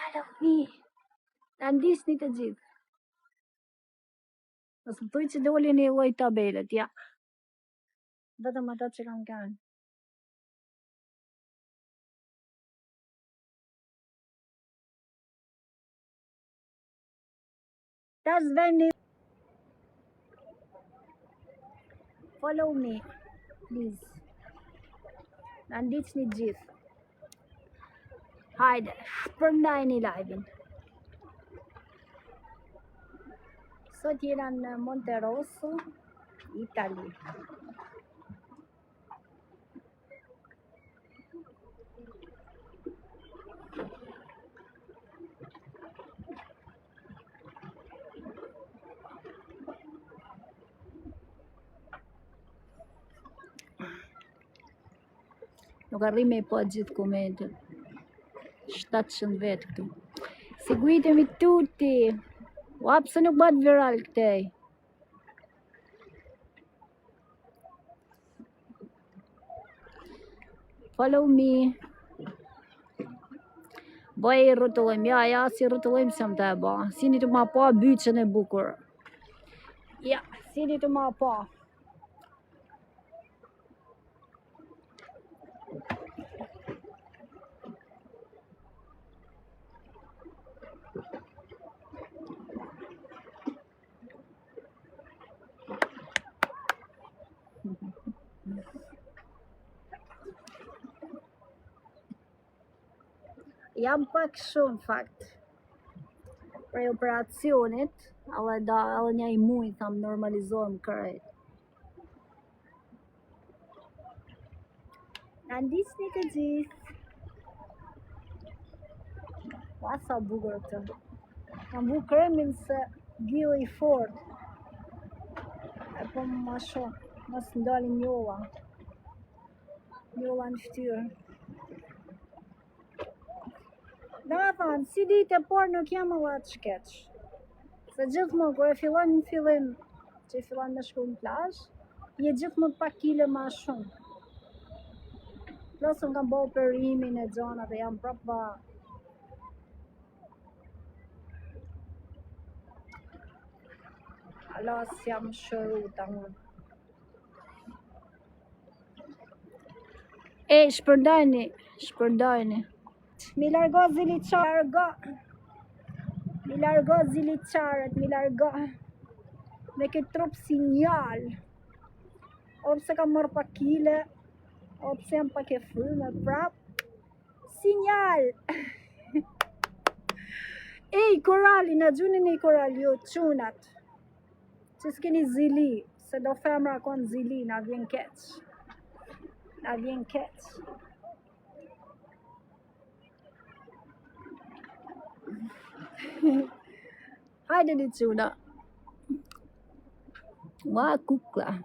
Follow me. Na ndisni të gjithë. Mos më thuaj që dolin i lloj tabelet, ja. Vetëm ata që kam kanë. Tash veni. Follow me, please. Na ndiqni gjithë. Hajde, shpërndajni live-in. Sot jena në Monterosso, Itali. Nuk arrim me po gjithë komentet. 700 vetë këtu. Seguitemi tutti. Ua, pse nuk bëhet viral këtej? Follow me. Bëj i rrotullim. Ja, si rrotullim se më të e ba. Sini të ma pa byqën e bukur. Ja, sini të ma pa. Jam pak shumë fakt prej operacionit, edhe një muj tham normalizohem krejt. Na ndisni të gjithë. Pa sa bukur këtë. Kam bu kremin se gjilë i fort. E po ma shumë, mos ndalin njolla. Njolla në ftyrë. Dhe me thonë, si ditë e por nuk jam edhe atë shkeq. Se gjithmonë, kur e fillon në fillim, që i fillon me shku në plazh, je gjithmonë pak kile ma shumë. Plus unë kam bo operimin e gjona dhe jam prapa. Alas jam shëruta unë. E, shpërndajni. Mi largo ziliqarët, mi largo. Me këtë trup sinjal. O pse kam marrë pak kile, o pse jam pak e fryme, prap. Sinjal! Ej, korali, na gjunin e korali, jo, qunat. Që s'keni zili, se do femra konë zili, na vjen keq. Hajde një quna. Ua kukla.